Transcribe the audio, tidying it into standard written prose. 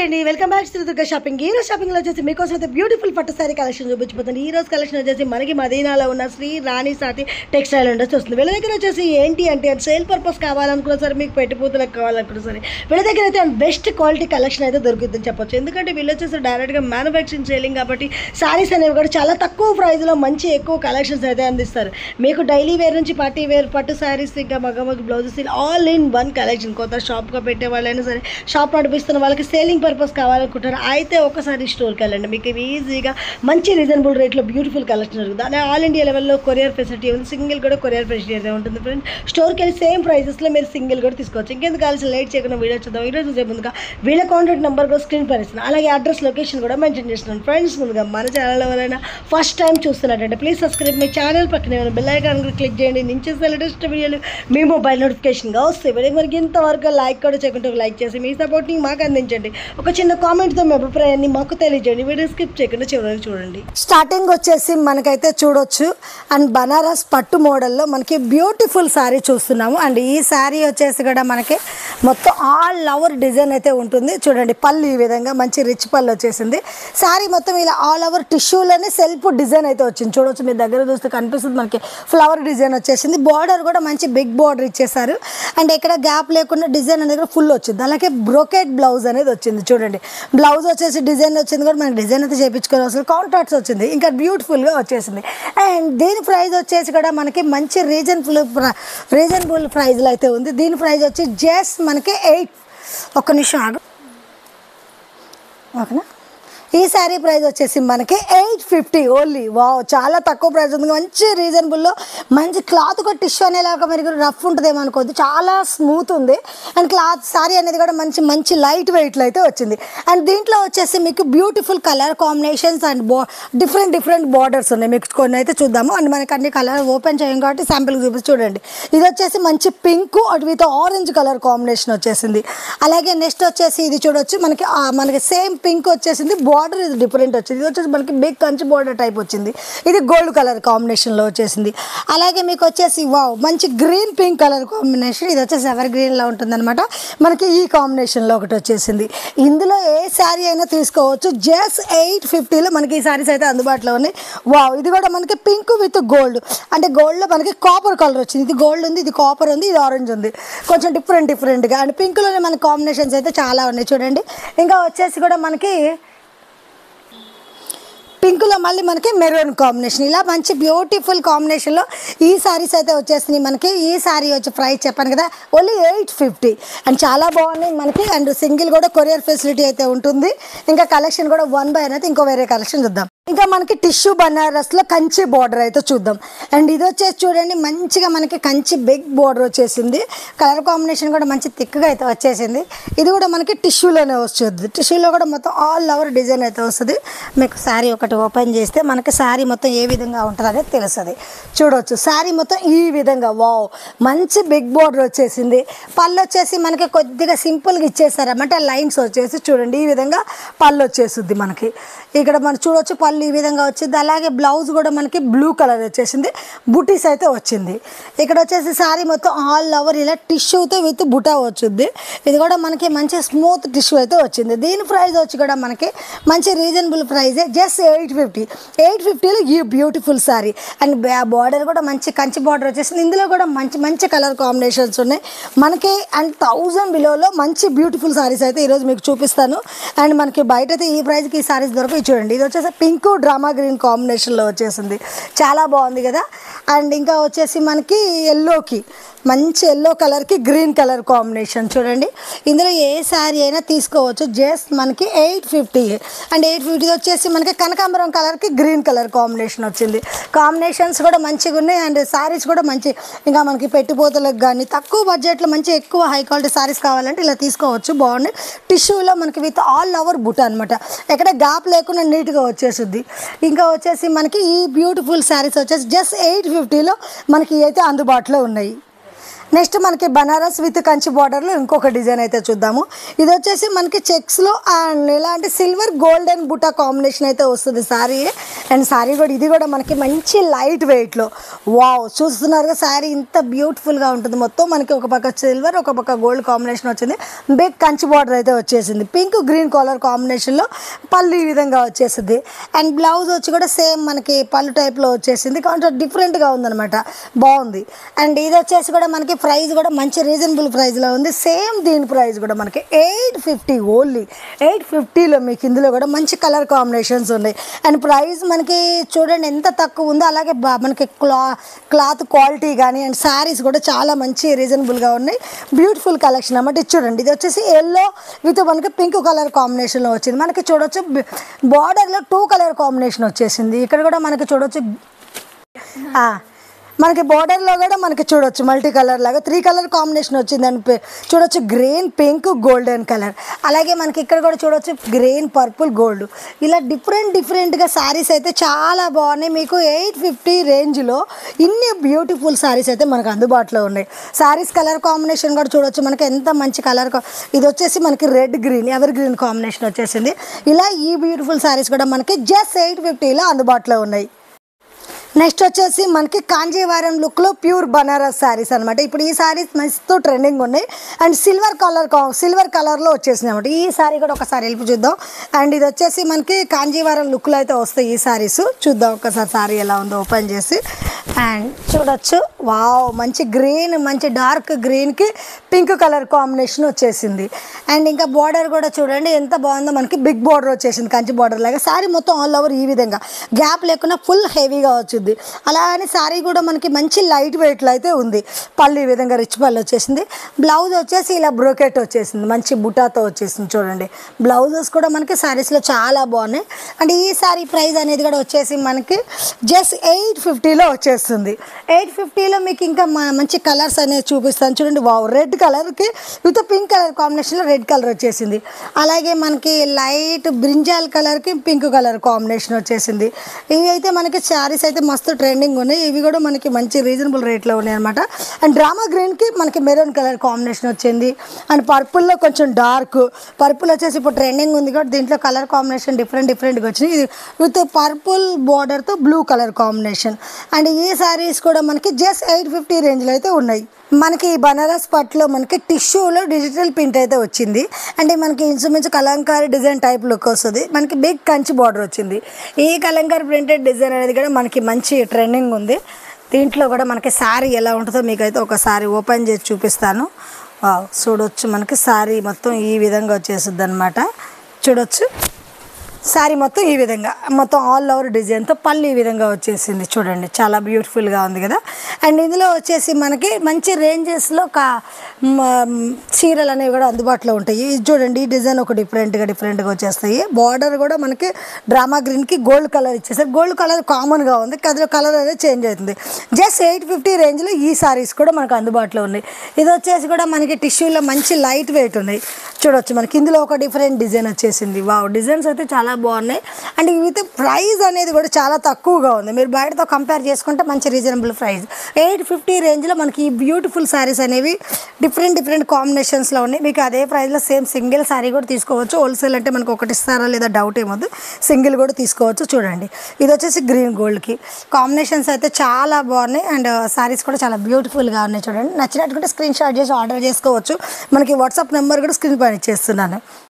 అండి welcome back to Durga shopping. ఈ రోజు షాపింగ్ లో వచ్చేసి మీకోసం అయితే బ్యూటిఫుల్ పట్టు సారీ కలెక్షన్ చూపించబోతుంది. ఈ రోజు కలెక్షన్ వచ్చేసి మనకి మదీనాలో ఉన్న శ్రీ రాణి సాతి టెక్స్టైల్ ఇండస్ట్రీ వస్తుంది. వీళ్ళ దగ్గర వచ్చేసి ఏంటి అంటే సేల్ పర్పస్ కావాలనుకున్నా సరే, మీకు పెట్టుబూతులకు కావాలనుకున్నా సరే, వీళ్ళ దగ్గర అయితే బెస్ట్ క్వాలిటీ కలెక్షన్ అయితే దొరుకుతుందని చెప్పొచ్చు. ఎందుకంటే వీళ్ళు వచ్చేసి డైరెక్ట్గా మ్యానుఫ్యాక్చరింగ్ సేలింగ్ కాబట్టి సారీస్ అనేవి కూడా చాలా తక్కువ ప్రైస్లో మంచి ఎక్కువ కలెక్షన్స్ అయితే అందిస్తారు. మీకు డైలీ వేర్ నుంచి పార్టీ వేర్ పట్టు సారీస్, ఇంకా మగమగ blouses, all in one collection. కొత్త షాప్గా పెట్టే వాళ్ళైనా సరే, షాప్ నడిపిస్తున్న వాళ్ళకి సేలింగ్ పర్పస్ కావాలనుకుంటారు అయితే ఒకసారి స్టోర్కి వెళ్ళండి. మీకు ఈజీగా మంచి రీజనబుల్ రేట్లో బ్యూటిఫుల్ కలెక్షన్ జరుగుతుంది. అదే ఆల్ ఇండియా లెవెల్లో కొరియర్ ఫెసిలిటీ ఉంది. సింగిల్ కూడా కొరియర్ ఫెసిలిటీ అయితే ఉంటుంది ఫ్రెండ్స్. స్టోర్కి వెళ్ళి సేమ్ ప్రైసెస్లో మీరు సింగిల్ కూడా తీసుకోవచ్చు. ఇంకెందుకు కావాల్సిన లేట్ చేయకుండా వీడియో చూద్దాం. వీడియో చూసే ముందుగా వీళ్ళ కాంటాక్ట్ నెంబర్ కూడా స్క్రీన్ పై ఇస్తున్నాను, అలాగే అడ్రస్ లొకేషన్ కూడా మెన్షన్ చేస్తున్నాను. ఫ్రెండ్స్, ముందుగా మన ఛానల్ ఎవరైనా ఫస్ట్ టైం చూస్తున్నట్టంటే ప్లీజ్ సబ్స్క్రైబ్ మై ఛానల్. పక్కనే బెల్ ఐకాన్ కూడా క్లిక్ చేయండి. నేను చేసే లేటెస్ట్ వీడియోలు మీ మొబైల్ నోటిఫికేషన్గా వస్తాయి. వీడియోకి మనకి ఇంతవరకు లైక్ కూడా చేయకుండా లైక్ చేసి మీ సపోర్ట్ని మాకు అందించండి. ఒక చిన్న కామెంట్తో మీ అభిప్రాయాన్ని మాకు తెలియజేయండి. వీడియో స్కిప్ చేయకుండా చివరికి చూడండి. స్టార్టింగ్ వచ్చేసి మనకైతే చూడొచ్చు అండ్ బనారస్ పట్టు మోడల్లో మనకి బ్యూటిఫుల్ శారీ చూస్తున్నాము. అండ్ ఈ శారీ వచ్చేసి కూడా మనకి మొత్తం ఆల్ ఓవర్ డిజైన్ అయితే ఉంటుంది. చూడండి, పళ్ళు ఈ విధంగా మంచి రిచ్ పళ్ళు వచ్చేసింది. శారీ మొత్తం ఇలా ఆల్ ఓవర్ టిష్యూలోనే సెల్ఫ్ డిజైన్ అయితే వచ్చింది. చూడొచ్చు, మీ దగ్గర చూస్తే కనిపిస్తుంది మనకి ఫ్లవర్ డిజైన్ వచ్చేసింది. బార్డర్ కూడా మంచి బిగ్ బార్డర్ ఇచ్చేసారు. అండ్ ఇక్కడ గ్యాప్ లేకుండా డిజైన్ అనేది కూడా ఫుల్ వచ్చింది. అలాగే బ్రోకెట్ బ్లౌజ్ అనేది వచ్చింది. చూడండి, బ్లౌజ్ వచ్చేసి డిజైన్ వచ్చింది కూడా మనకి డిజైన్ అయితే చేయించుకొని అసలు కాంట్రాక్ట్స్ వచ్చింది, ఇంకా బ్యూటిఫుల్గా వచ్చేసింది. అండ్ దీని ప్రైస్ వచ్చేసి కూడా మనకి మంచి రీజనబుల్ ప్రైస్లో అయితే ఉంది. దీని ప్రైస్ వచ్చి జస్ట్ మనకి 8. ఒక్క నిమిషం ఆగు, ఓకేనా. ఈ శారీ ప్రైస్ వచ్చేసి మనకి 850 ఓన్లీ. వావ్, చాలా తక్కువ ప్రైస్ ఉంది. మంచి రీజనబుల్లో మంచి క్లాత్ కూడా టిష్యూ అనేలాగా మీరు రఫ్ ఉంటుందేమో అనుకోవద్దు, చాలా స్మూత్ ఉంది. అండ్ క్లాత్ శారీ అనేది కూడా మంచి లైట్ వెయిట్లో అయితే వచ్చింది. అండ్ దీంట్లో వచ్చేసి మీకు beautiful colour combinations and different borders ఉన్నాయి. మీకు కొన్ని అయితే చూద్దాము. అండ్ మనకి అన్ని కలర్ ఓపెన్ చేయం కాబట్టి శాంపిల్కి చూపిస్తే చూడండి. ఇది వచ్చేసి మంచి pink with orange colour combination వచ్చేసింది. అలాగే నెక్స్ట్ వచ్చేసి ఇది చూడొచ్చు, మనకి సేమ్ పింక్ వచ్చేసింది. బార్డర్ ఇది డిఫరెంట్ వచ్చింది. ఇది వచ్చేసి మనకి బిగ్ కంచి బార్డర్ టైప్ వచ్చింది. ఇది గోల్డ్ కలర్ కాంబినేషన్లో వచ్చేసింది. అలాగే మీకు వచ్చేసి వావ్ మంచి గ్రీన్ పింక్ కలర్ కాంబినేషన్. ఇది వచ్చేసి ఎవర్ గ్రీన్లో ఉంటుందన్నమాట. మనకి ఈ కాంబినేషన్లో ఒకటి వచ్చేసింది. ఇందులో ఏ శారీ అయినా తీసుకోవచ్చు. జస్ట్ 850లో మనకి ఈ శారీస్ అయితే అందుబాటులో ఉన్నాయి. వావ్, ఇది కూడా మనకి పింక్ విత్ గోల్డ్, అంటే గోల్డ్లో మనకి కాపర్ కలర్ వచ్చింది. ఇది గోల్డ్ ఉంది, ఇది కాపర్ ఉంది, ఇది ఆరెంజ్ ఉంది. కొంచెం డిఫరెంట్గా. అండ్ పింక్లోనే మనకి కాంబినేషన్స్ అయితే చాలా ఉన్నాయి చూడండి. ఇంకా వచ్చేసి కూడా మనకి పింక్లో మళ్ళీ మనకి మెరూన్ కాంబినేషన్, ఇలా మంచి బ్యూటిఫుల్ కాంబినేషన్లో ఈ శారీస్ అయితే వచ్చేసినాయి మనకి. ఈ శారీ వచ్చి ప్రైస్ చెప్పాను కదా, ఓన్లీ 850. అండ్ చాలా బాగున్నాయి మనకి. అండ్ సింగిల్ కూడా కొరియర్ ఫెసిలిటీ అయితే ఉంటుంది. ఇంకా కలెక్షన్ కూడా 1 by అయితే ఇంకో వేరే కలెక్షన్ చూద్దాం. ఇంకా మనకి టిష్యూ బనారస్లో కంచి బార్డర్ అయితే చూద్దాం. అండ్ ఇది వచ్చేసి చూడండి, మంచిగా మనకి కంచి బిగ్ బార్డర్ వచ్చేసింది. కలర్ కాంబినేషన్ కూడా మంచి థిక్గా అయితే వచ్చేసింది. ఇది కూడా మనకి టిష్యూలోనే వస్తుంది. టిష్యూలో కూడా మొత్తం ఆల్ ఓవర్ డిజైన్ అయితే వస్తుంది. మీకు శారీ ఒకటి ఓపెన్ చేస్తే మనకి శారీ మొత్తం ఏ విధంగా ఉంటుంది అనేది తెలుస్తుంది. చూడవచ్చు, శారీ మొత్తం ఈ విధంగా వావ్ మంచి బిగ్ బార్డర్ వచ్చేసింది. పళ్ళు వచ్చేసి మనకి కొద్దిగా సింపుల్గా ఇచ్చేసారన్నమాట. లైన్స్ వచ్చేసి చూడండి, ఈ విధంగా పళ్ళు వచ్చేస్తుంది మనకి. ఇక్కడ మనం చూడవచ్చు, పళ్ళు ఈ విధంగా వచ్చింది. అలాగే బ్లౌజ్ కూడా మనకి బ్లూ కలర్ వచ్చేసింది. బుటీస్ అయితే వచ్చింది. ఇక్కడ వచ్చేసి శారీ మొత్తం ఆల్ ఓవర్ ఇలా టిష్యూతో విత్ బుటా వచ్చింది. ఇది కూడా మనకి మంచి స్మూత్ టిష్యూ అయితే వచ్చింది. దీని ప్రైస్ వచ్చి కూడా మనకి మంచి రీజనబుల్ ప్రైజే, జస్ట్ 850లో ఈ బ్యూటిఫుల్ శారీ. అండ్ బార్డర్ కూడా మంచి కంచి బార్డర్ వచ్చేసింది. ఇందులో కూడా మంచి కలర్ కాంబినేషన్స్ ఉన్నాయి మనకి. అండ్ 1000 బిలోలో మంచి బ్యూటిఫుల్ శారీస్ అయితే ఈరోజు మీకు చూపిస్తాను. అండ్ మనకి బయట అయితే ఈ ప్రైస్కి ఈ శారీస్ దొరకవు. చూడండి, ఇది వచ్చేసి పింక్ డ్రామా గ్రీన్ కాంబినేషన్లో వచ్చేసింది. చాలా బాగుంది కదా. అండ్ ఇంకా వచ్చేసి మనకి ఎల్లోకి మంచి ఎల్లో కలర్కి గ్రీన్ కలర్ కాంబినేషన్ చూడండి. ఇందులో ఏ శారీ అయినా తీసుకోవచ్చు. జస్ట్ మనకి 850. అండ్ 850 వచ్చేసి మనకి కనకాంబరం కలర్కి గ్రీన్ కలర్ కాంబినేషన్ వచ్చింది. కాంబినేషన్స్ కూడా మంచిగా ఉన్నాయి. అండ్ శారీస్ కూడా మంచి, ఇంకా మనకి పెట్టుబోతులకు కానీ తక్కువ బడ్జెట్లో మంచి ఎక్కువ హై క్వాలిటీ శారీస్ కావాలంటే ఇలా తీసుకోవచ్చు. బాగున్నాయి. టిష్యూలో మనకి విత్ ఆల్ ఓవర్ బుట్ట అనమాట. ఎక్కడ గ్యాప్ లేకుండా నీట్గా వచ్చేస్తుంది. ఇంకా వచ్చేసి మనకి ఈ బ్యూటిఫుల్ శారీస్ వచ్చేసి జస్ట్ 850లో మనకి అయితే అందుబాటులో ఉన్నాయి. నెక్స్ట్ మనకి బనారస్ విత్ కంచి బార్డర్లో ఇంకొక డిజైన్ అయితే చూద్దాము. ఇది వచ్చేసి మనకి చెక్స్లో అండ్ ఇలాంటి సిల్వర్ గోల్డెన్ బుటా కాంబినేషన్ అయితే వస్తుంది శారీ. అండ్ శారీ కూడా ఇది కూడా మనకి మంచి లైట్ వెయిట్లో వావ్ చూస్తున్నారుగా శారీ ఇంత బ్యూటిఫుల్గా ఉంటుంది. మొత్తం మనకి ఒక పక్క సిల్వర్ ఒక పక్క గోల్డ్ కాంబినేషన్ వచ్చింది. బిగ్ కంచి బార్డర్ అయితే వచ్చేసింది. పింక్ గ్రీన్ కలర్ కాంబినేషన్లో పళ్ళు ఈ విధంగా వచ్చేసింది. అండ్ బ్లౌజ్ వచ్చి కూడా సేమ్ మనకి పళ్ళు టైప్లో వచ్చేసింది. కాంట్రాక్ట్ డిఫరెంట్గా ఉందన్నమాట, బాగుంది. అండ్ ఇది వచ్చేసి కూడా మనకి ప్రైస్ కూడా మంచి రీజనబుల్ ప్రైస్లో ఉంది. సేమ్ దీని ప్రైస్ కూడా మనకి 850 ఓన్లీ 850లో మీకు ఇందులో కూడా మంచి కలర్ కాంబినేషన్స్ ఉన్నాయి. అండ్ ప్రైస్ మనకి చూడండి ఎంత తక్కువ ఉందో, అలాగే మనకి క్లాత్ క్వాలిటీ కానీ అండ్ శారీస్ కూడా చాలా మంచి రీజనబుల్గా ఉన్నాయి. బ్యూటిఫుల్ కలెక్షన్ అన్నమాట. ఇది చూడండి, ఇది వచ్చేసి ఎల్లో విత్ మనకి పింక్ కలర్ కాంబినేషన్లో వచ్చింది. మనకి చూడొచ్చు బార్డర్లో 2 కలర్ కాంబినేషన్ వచ్చేసింది. ఇక్కడ కూడా మనకి చూడొచ్చు మనకి బార్డర్లో కూడా మనకి చూడొచ్చు మల్టీ కలర్ లాగా 3 కలర్ కాంబినేషన్ వచ్చింది. అని చూడొచ్చు గ్రీన్ పింక్ గోల్డెన్ కలర్. అలాగే మనకి ఇక్కడ కూడా చూడొచ్చు గ్రీన్ పర్పుల్ గోల్డ్. ఇలా డిఫరెంట్గా శారీస్ అయితే చాలా బాగున్నాయి. మీకు 850 రేంజ్లో ఇన్ని బ్యూటిఫుల్ శారీస్ అయితే మనకు అందుబాటులో ఉన్నాయి. శారీస్ కలర్ కాంబినేషన్ కూడా చూడొచ్చు మనకి ఎంత మంచి కలర్. ఇది వచ్చేసి మనకి red green ever green combination వచ్చేసింది. ఇలా ఈ బ్యూటిఫుల్ శారీస్ కూడా మనకి జస్ట్ 850లో అందుబాటులో ఉన్నాయి. నెక్స్ట్ వచ్చేసి మనకి కాంజీవరం లుక్లో ప్యూర్ బనారస్ శారీస్ అనమాట. ఇప్పుడు ఈ శారీస్ మస్తు ట్రెండింగ్ ఉన్నాయి. అండ్ సిల్వర్ కలర్లో వచ్చేసింది అనమాట. ఈ శారీ కూడా ఒకసారి వెళ్ళి చూద్దాం. అండ్ ఇది వచ్చేసి మనకి కాంజీవరం లుక్లో అయితే వస్తాయి ఈ శారీస్. చూద్దాం ఒకసారి శారీ ఎలా ఉందో ఓపెన్ చేసి. అండ్ చూడొచ్చు వావ్ మంచి గ్రీన్ మంచి డార్క్ గ్రీన్కి పింక్ కలర్ కాంబినేషన్ వచ్చేసింది. అండ్ ఇంకా బార్డర్ కూడా చూడండి ఎంత బాగుందో, మనకి బిగ్ బార్డర్ వచ్చేసింది కంచి బార్డర్ లాగా. శారీ మొత్తం ఆల్ ఓవర్ ఈ విధంగా గ్యాప్ లేకుండా ఫుల్ హెవీగా వచ్చింది. అలా అని శారీ కూడా మనకి మంచి లైట్ వెయిట్లో అయితే ఉంది. పళ్ళు ఈ విధంగా రిచ్ పళ్ళు వచ్చేసింది. బ్లౌజ్ వచ్చేసి ఇలా బ్రోకెట్ వచ్చేసింది, మంచి బుటాతో వచ్చేసింది. చూడండి బ్లౌజెస్ కూడా మనకి శారీస్లో చాలా బాగున్నాయి. అండ్ ఈ శారీ ప్రైస్ అనేది కూడా వచ్చేసి మనకి జస్ట్ 850లో వచ్చేస్తుంది. 850లో మీకు ఇంకా మంచి కలర్స్ అనేది చూపిస్తాను చూడండి. వావ్ రెడ్ కలర్కి విత్ పింక్ కలర్ కాంబినేషన్లో రెడ్ కలర్ వచ్చేసింది. అలాగే మనకి లైట్ బ్రింజాల్ కలర్కి పింక్ కలర్ కాంబినేషన్ వచ్చేసింది. ఇవి అయితే మనకి శారీస్ అయితే మస్తు ట్రెండింగ్ ఉన్నాయి. ఇవి కూడా మనకి మంచి రీజనబుల్ రేట్లో ఉన్నాయి అనమాట. అండ్ డ్రామా గ్రీన్కి మనకి మెరూన్ కలర్ కాంబినేషన్ వచ్చింది. అండ్ పర్పుల్లో కొంచెం డార్క్ పర్పుల్ వచ్చేసి ఇప్పుడు ట్రెండింగ్ ఉంది కాబట్టి దీంట్లో కలర్ కాంబినేషన్ డిఫరెంట్గా వచ్చినాయి. ఇది విత్ పర్పుల్ బార్డర్తో బ్లూ కలర్ కాంబినేషన్. అండ్ ఈ శారీస్ కూడా మనకి జస్ట్ 850 రేంజ్లో అయితే ఉన్నాయి. మనకి బనారస్ పట్టులో మనకి టిష్యూలో డిజిటల్ ప్రింట్ అయితే వచ్చింది. అంటే మనకి ఇంచుమించు కలంకారీ డిజైన్ టైప్ లుక్ వస్తుంది. మనకి బిగ్ కంచి బార్డర్ వచ్చింది. ఈ కలంకారీ ప్రింటెడ్ డిజైన్ అనేది కూడా మనకి మంచి ట్రెండింగ్ ఉంది. దీంట్లో కూడా మనకి శారీ ఎలా ఉంటుందో మీకైతే ఒకసారి ఓపెన్ చేసి చూపిస్తాను. చూడొచ్చు మనకి శారీ మొత్తం ఈ విధంగా వచ్చేస్తుంది అనమాట. చూడొచ్చు శారీ మొత్తం ఈ విధంగా మొత్తం ఆల్ ఓవర్ డిజైన్తో పళ్ళు ఈ విధంగా వచ్చేసింది. చూడండి చాలా బ్యూటిఫుల్గా ఉంది కదా. అండ్ ఇందులో వచ్చేసి మనకి మంచి రేంజెస్లో చీరలు అనేవి కూడా అందుబాటులో ఉంటాయి. ఇది చూడండి ఈ డిజైన్ ఒక డిఫరెంట్గా వచ్చేస్తాయి. బార్డర్ కూడా మనకి డ్రామా గ్రీన్కి గోల్డ్ కలర్ ఇచ్చేసారు. గోల్డ్ కలర్ కామన్గా ఉంది, కదిలో కలర్ అనేది చేంజ్ అవుతుంది. జస్ట్ 850 రేంజ్లో ఈ శారీస్ కూడా మనకు అందుబాటులో ఉన్నాయి. ఇది వచ్చేసి కూడా మనకి టిష్యూలో మంచి లైట్ వెయిట్ ఉన్నాయి. చూడొచ్చు మనకి ఇందులో ఒక డిఫరెంట్ డిజైన్ వచ్చేసింది. వావ్ డిజైన్స్ అయితే చాలా బాగున్నాయి. అండ్ ఇవి ప్రైస్ అనేది కూడా చాలా తక్కువగా ఉంది. మీరు బయటతో కంపేర్ చేసుకుంటే మంచి రీజనబుల్ ప్రైస్ 850 రేంజ్లో మనకి ఈ బ్యూటిఫుల్ శారీస్ అనేవి డిఫరెంట్ కాంబినేషన్స్లో ఉన్నాయి. మీకు అదే ప్రైస్లో సేమ్ సింగిల్ శారీ కూడా తీసుకోవచ్చు. హోల్సేల్ అంటే మనకు ఒకటి ఇస్తారా లేదా డౌట్ ఏమొద్దు, సింగిల్ కూడా తీసుకోవచ్చు. చూడండి ఇది వచ్చేసి గ్రీన్ గోల్డ్కి కాంబినేషన్స్ అయితే చాలా బాగున్నాయి. అండ్ శారీస్ కూడా చాలా బ్యూటిఫుల్గా ఉన్నాయి. చూడండి నచ్చినట్టుకుంటే స్క్రీన్ షాట్ చేసి ఆర్డర్ చేసుకోవచ్చు. మనకి వాట్సాప్ నెంబర్ కూడా స్క్రీన్ పైన ఇచ్చేస్తున్నాను.